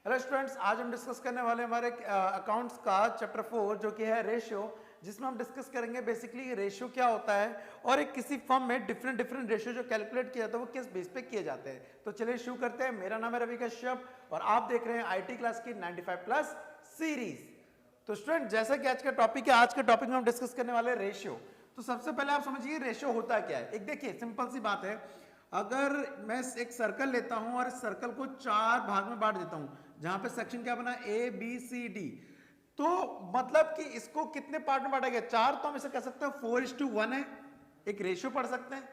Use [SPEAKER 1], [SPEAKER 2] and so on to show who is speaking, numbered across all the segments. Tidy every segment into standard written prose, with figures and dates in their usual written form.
[SPEAKER 1] Hello students, आज हम discuss करने वाले हमारे अकाउंट्स का चैप्टर 4 जो कि है रेशियो, जिसमें हम डिस्कस करेंगे बेसिकली रेशियो क्या होता है और एक किसी फर्म में डिफरेंट रेशियो जो कैलकुलेट किया जाता है वो किस बेस पे किए जाते हैं। तो चलिए शुरू करते हैं। मेरा नाम है रवि कश्यप और आप देख रहे हैं आईटी क्लास की 95 प्लस सीरीज। तो स्टूडेंट, जैसा कि आज का टॉपिक है, आज के टॉपिक में हम डिस्कस करने वाले रेशियो। तो सबसे पहले आप समझिए रेशियो होता क्या है। एक देखिए सिंपल सी बात है, अगर मैं एक सर्कल लेता हूं और इस सर्कल को 4 भाग में बांट देता हूं, जहां पे सेक्शन क्या बना ए बी सी डी, तो मतलब कि इसको कितने पार्ट में बांटा गया 4, तो हम इसे कह सकते हैं 4:1 है, एक रेशियो पढ़ सकते हैं।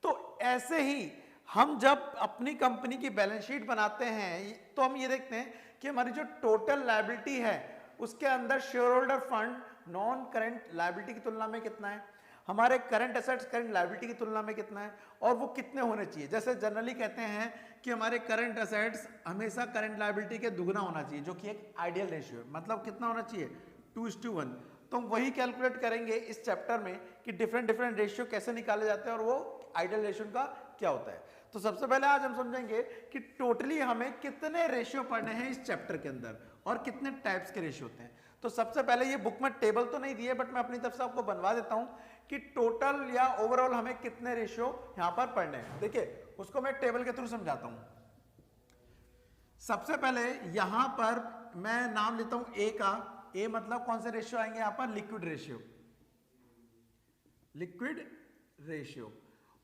[SPEAKER 1] तो ऐसे ही हम जब अपनी कंपनी की बैलेंस शीट बनाते हैं तो हम ये देखते हैं कि हमारी जो टोटल लायबिलिटी है उसके अंदर share holder fund non current liability की तुलना में कितना है, हमारे करंट एसेट्स करंट लायबिलिटी की तुलना में कितना है, और वो कितने होने चाहिए। जैसे जनरली कहते हैं कि हमारे करंट एसेट्स हमेशा करंट लायबिलिटी के दुगना होना चाहिए, जो कि एक आइडियल रेशियो है। मतलब कितना होना चाहिए, 2:1। तो हम वही कैलकुलेट करेंगे इस चैप्टर में कि डिफरेंट रेशियो कैसे निकाले जाते हैं और वो आइडियल रेशियो का क्या होता है। तो सबसे पहले आज हम समझेंगे कि टोटली हमें कितने रेशियो पढ़ने हैं इस चैप्टर के अंदर और कितने टाइप्स के रेशियो होते हैं। तो सबसे पहले ये बुक में टेबल तो नहीं दिए, बट मैं अपनी तरफ से आपको बनवा देता हूं कि टोटल या ओवरऑल हमें कितने रेशियो यहां पर पढ़ने हैं। देखिए उसको मैं टेबल के थ्रू समझाता हूं। सबसे पहले यहां पर मैं नाम लेता हूं ए का। ए मतलब कौन से रेशियो आएंगे यहां पर, लिक्विड रेशियो, लिक्विड रेशियो।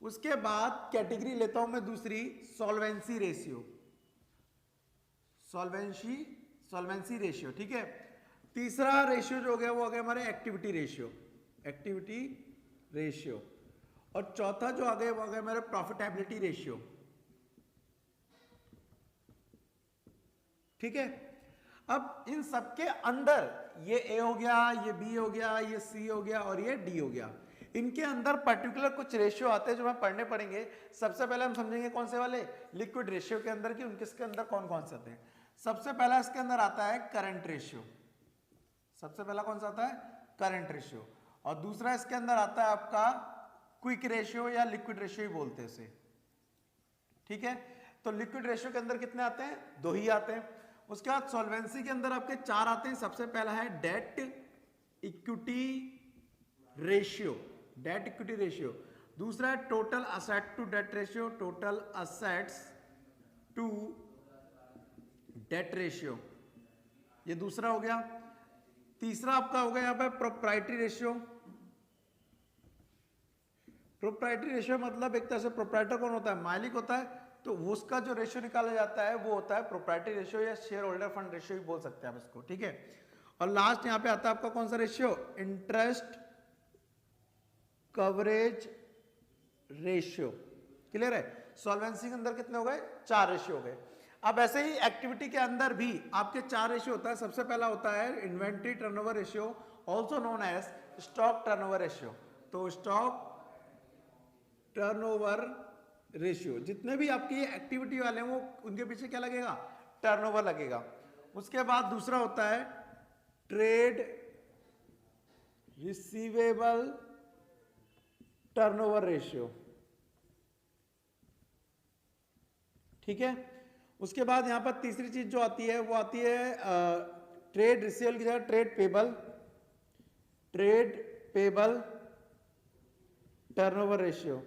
[SPEAKER 1] उसके बाद कैटेगरी लेता हूं मैं दूसरी, सॉल्वेंसी रेशियो, सॉल्वेंसी रेशियो, ठीक है। तीसरा रेशियो जो हो गया वो आ गया हमारे एक्टिविटी रेशियो, एक्टिविटी रेशियो। और चौथा जो आ गया वो आ गया हमारे प्रॉफिटेबिलिटी रेशियो, ठीक है। अब इन सबके अंदर ये ए हो गया, ये बी हो गया, ये सी हो गया और ये डी हो गया। इनके अंदर पर्टिकुलर कुछ रेशियो आते हैं जो हमें पढ़ने पड़ेंगे। सबसे पहले हम समझेंगे कौन से वाले, लिक्विड रेशियो के अंदर की, उनके इसके अंदर कौन कौन से आते हैं। सबसे पहला इसके अंदर आता है करंट रेशियो, सबसे पहला कौन सा आता है, करंट रेशियो। और दूसरा इसके अंदर आता है आपका क्विक रेशियो या लिक्विड रेशियो ही बोलते हैं इसे, ठीक है। तो लिक्विड रेशियो के अंदर कितने आते हैं, 2 ही आते हैं। उसके बाद सॉल्वेंसी के अंदर आपके 4 आते हैं। सबसे पहला है debt equity ratio, debt equity ratio. दूसरा है total asset to debt ratio, total assets to debt ratio, ये दूसरा हो गया। तीसरा आपका हो गया यहां पर प्रोप्राइटरी रेशियो। प्रोप्राइटरी रेशियो मतलब एक तरह से प्रोप्राइटर कौन होता है, मालिक होता है, तो उसका जो रेशियो निकाला जाता है वो होता है प्रोप्राइटरी रेशियो या शेयर होल्डर फंड रेशियो भी बोल सकते हैं आप इसको, ठीक है। और लास्ट यहां पे आता है आपका कौन सा ratio, interest coverage ratio. Clear है। सॉल्वेंसी के अंदर कितने हो गए, 4 रेशियो हो गए। अब ऐसे ही एक्टिविटी के अंदर भी आपके 4 रेशियो होता है। सबसे पहला होता है inventory turnover ratio, also known as stock turnover ratio. तो स्टॉक टर्नओवर रेशियो, जितने भी आपकी ये एक्टिविटी वाले हैं वो उनके पीछे क्या लगेगा, टर्नओवर लगेगा। उसके बाद दूसरा होता है ट्रेड रिसीवेबल टर्नओवर रेशियो, ठीक है। उसके बाद यहां पर तीसरी चीज जो आती है वो आती है ट्रेड रिसीवेबल की जगह trade payable, trade payable turnover ratio,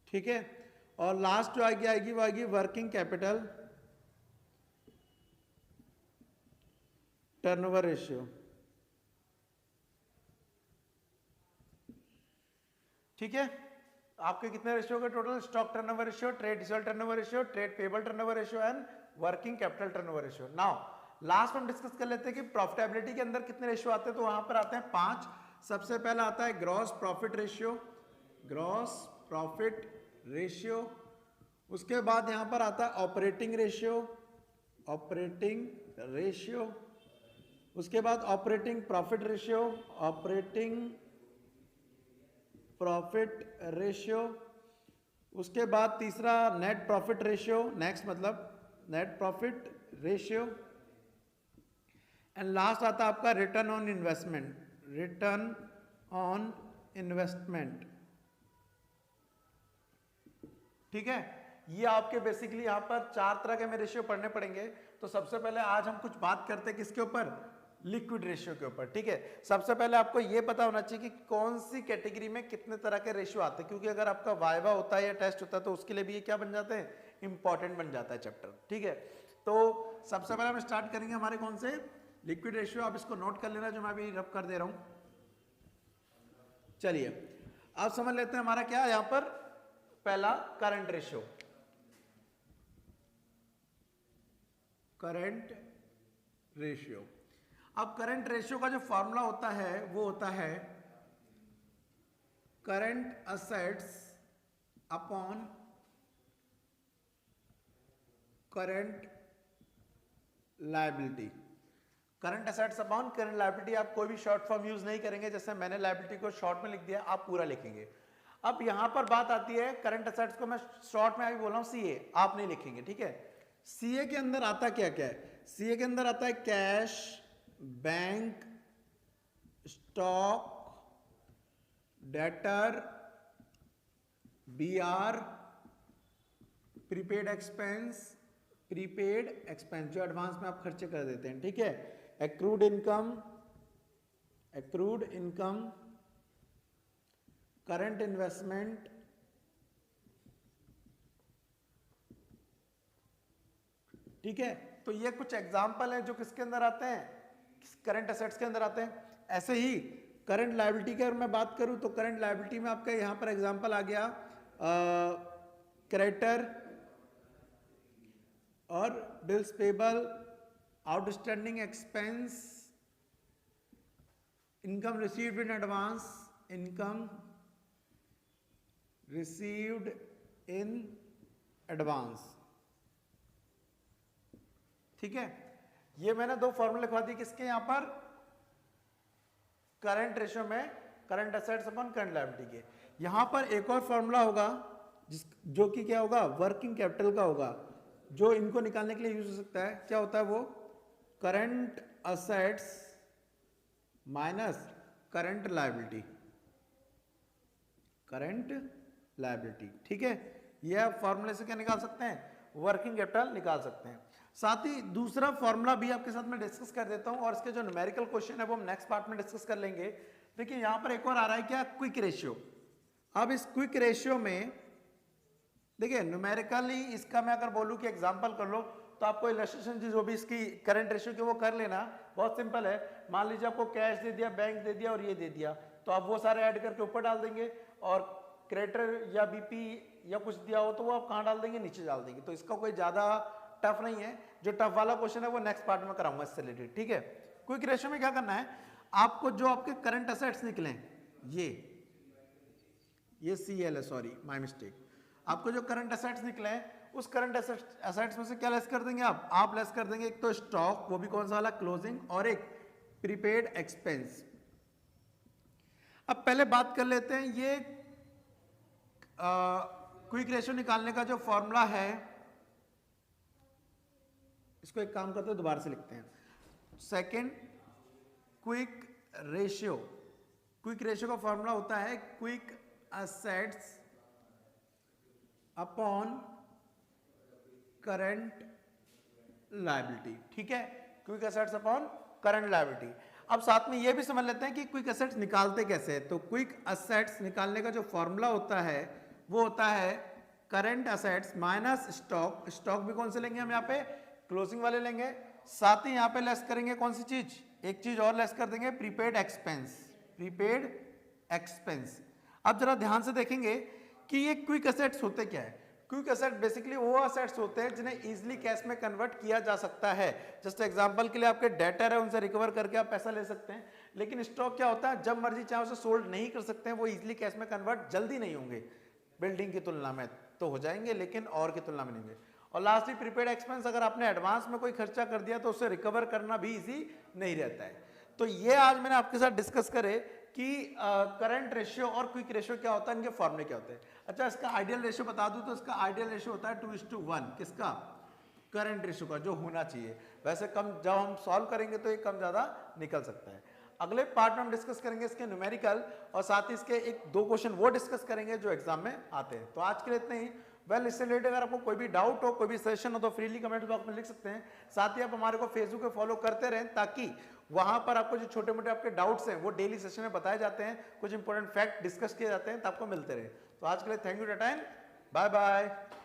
[SPEAKER 1] ठीक है। और लास्ट जो आएगी वो आएगी वर्किंग कैपिटल टर्नओवर रेशियो, ठीक है। आपके कितने रेशियो के total, stock turnover ratio, trade receivable turnover ratio, trade payable turnover ratio and working capital turnover ratio. Now last हम डिस्कस कर लेते हैं कि प्रॉफिटेबिलिटी के अंदर कितने रेशियो आते हैं। तो वहां पर आते हैं 5। सबसे पहला आता है gross profit ratio, gross profit ratio. उसके बाद यहां पर आता है ऑपरेटिंग रेशियो, ऑपरेटिंग रेशियो। उसके बाद operating profit ratio, operating profit ratio. उसके बाद तीसरा नेट प्रॉफिट रेशियो, नेक्स्ट मतलब net profit ratio. And last आता है आपका return on investment, return on investment, ठीक है। ये आपके बेसिकली यहाँ पर 4 तरह के हमें रेशियो पढ़ने पड़ेंगे। तो सबसे पहले आज हम कुछ बात करते हैं किसके ऊपर, लिक्विड रेशियो के ऊपर, ठीक है। सबसे पहले आपको ये पता होना चाहिए कि कौन सी कैटेगरी में कितने तरह के रेशियो आते हैं, क्योंकि अगर आपका वाइवा होता है या टेस्ट होता है तो उसके लिए भी ये क्या बन जाते हैं, इंपॉर्टेंट बन जाता है चैप्टर, ठीक है। तो सबसे पहले हम स्टार्ट करेंगे हमारे कौन से, लिक्विड रेशियो। आप इसको नोट कर लेना जो मैं अभी रब कर दे रहा हूं। चलिए आप समझ लेते हैं हमारा क्या यहां पर, पहला करंट रेशियो। करंट रेशियो, अब करंट रेशियो का जो फॉर्मूला होता है वो होता है current assets upon current liability. Current assets upon current liability, आप कोई भी शॉर्ट फॉर्म यूज नहीं करेंगे, जैसे मैंने लायबिलिटी को शॉर्ट में लिख दिया, आप पूरा लिखेंगे। अब यहां पर बात आती है करंट असेट्स को मैं शॉर्ट में अभी बोल रहा हूं सीए, आप नहीं लिखेंगे, ठीक है। सीए के अंदर आता क्या क्या है, सीए के अंदर आता है cash, bank, stock, debtor, BR, prepaid expense, prepaid expense जो एडवांस में आप खर्चे कर देते हैं, ठीक है। Accrued income, accrued income, current investment, ठीक है। तो ये कुछ एग्जाम्पल है जो किसके अंदर आते हैं, करंट असेट्स के अंदर आते हैं। ऐसे ही करंट लायबिलिटी की अगर मैं बात करूं तो करंट लायबिलिटी में आपका यहां पर एग्जांपल आ गया क्रेडिटर और bills payable, outstanding expense, income received in advance, income received in advance, ठीक है। ये मैंने दो फॉर्मूले लिखवा दिए किसके, यहां पर करंट रेशियो में current assets upon current liability के। यहां पर एक और फॉर्मूला होगा जो कि क्या होगा, वर्किंग कैपिटल का होगा, जो इनको निकालने के लिए यूज हो सकता है। क्या होता है वो, current assets minus current liability, current liability, ठीक है। ये आप फॉर्मूले से क्या निकाल सकते हैं, वर्किंग कैपिटल निकाल सकते हैं। साथ ही दूसरा फॉर्मूला भी आपके साथ में डिस्कस कर देता हूं, और इसके जो न्यूमेरिकल क्वेश्चन है वो हम नेक्स्ट पार्ट में डिस्कस कर लेंगे। देखिए यहां पर एक और आ रहा है क्या, क्विक रेशियो। अब इस क्विक रेशियो में देखिए न्यूमेरिकली इसका मैं अगर बोलूं कि एग्जांपल कर लो तो आपको इलस्ट्रेशन जो भी इसकी करंट रेशियो की वो कर लेना, बहुत सिंपल है। मान लीजिए आपको कैश दे दिया, बैंक दे दिया और ये दे दिया, तो आप वो सारे ऐड करके ऊपर डाल देंगे, और क्रेडिटर या बीपी या कुछ दिया हो तो वो आप कहां डाल देंगे, नीचे डाल देंगे। तो इसका कोई ज्यादा टफ नहीं है, जो टफ वाला क्वेश्चन है वो नेक्स्ट पार्ट में कराऊंगा इससे रिलेटेड, ठीक है। क्विक रेशियो में क्या करना है आपको, जो आपके करंट असेट्स निकले ये सीएल है, सॉरी माय मिस्टेक, आपको जो करंट असेट्स निकले हैं उस करंट असेट्स में से क्या लेस कर देंगे आप लेस कर देंगे एक तो स्टॉक, वो भी कौन सा वाला, क्लोजिंग, और एक प्रीपेड एक्सपेंस। अब पहले बात कर लेते हैं ये क्विक रेशियो निकालने का जो फॉर्मूला है, इसको एक काम करते हैं दोबारा से लिखते हैं। Second quick ratio, quick ratio का फॉर्मूला होता है quick assets upon current liability, ठीक है। Quick assets upon current liability. अब साथ में ये भी समझ लेते हैं कि क्विक असेट्स निकालते कैसे हैं। तो क्विक असेट्स निकालने का जो फॉर्मूला होता है वो होता है current assets minus stock. Stock भी कौन से लेंगे हम यहाँ पे, क्लोजिंग वाले लेंगे। साथ ही यहाँ पे लेस करेंगे कौन सी चीज, एक चीज और लेस कर देंगे, प्रीपेड एक्सपेंस, प्रीपेड एक्सपेंस। अब जरा ध्यान से देखेंगे कि ये क्विक असेट्स होते क्या है। क्विक असेट बेसिकली वो असेट्स होते हैं जिन्हें इजीली कैश में कन्वर्ट किया जा सकता है। जस्ट एग्जांपल के लिए आपके डेटर है, उनसे रिकवर करके आप पैसा ले सकते हैं। लेकिन स्टॉक क्या होता है, जब मर्जी चाहे उसे सोल्ड नहीं कर सकते हैं, वो इजीली कैश में कन्वर्ट जल्दी नहीं होंगे, बिल्डिंग की तुलना में तो हो जाएंगे लेकिन और की तुलना में नहीं होंगे। और लास्टली प्रीपेड एक्सपेंस, अगर आपने एडवांस में कोई खर्चा कर दिया तो उसे रिकवर करना भी इजी नहीं रहता है। तो ये आज मैंने आपके साथ डिस्कस करे कि करंट रेशियो और क्विक रेशियो क्या होता है, इनके फॉर्मूले क्या होते हैं। अच्छा, इसका आइडियल रेशियो बता दूं तो इसका आइडियल रेशियो होता है 2:1, किसका, करंट रेशियो का, जो होना चाहिए। वैसे कम जब हम सॉल्व करेंगे तो ये कम ज्यादा निकल सकता है। अगले पार्ट में हम डिस्कस करेंगे इसके न्यूमेरिकल, और साथ ही इसके एक दो क्वेश्चन वो डिस्कस करेंगे जो एग्जाम में आते हैं। तो आज के लिए इतना ही। वेल इससे रिलेटेड अगर आपको कोई भी डाउट हो, कोई भी सजेशन हो तो फ्रीली कमेंट बॉक्स में लिख सकते हैं। साथ ही आप हमारे को फेसबुक पे फॉलो करते रहें ताकि वहां पर आपको जो छोटे मोटे आपके डाउट्स हैं वो डेली सेशन में बताए जाते हैं, कुछ इंपॉर्टेंट फैक्ट डिस्कस किए जाते हैं, तो आपको मिलते रहे। तो आज के लिए thank you time, bye bye.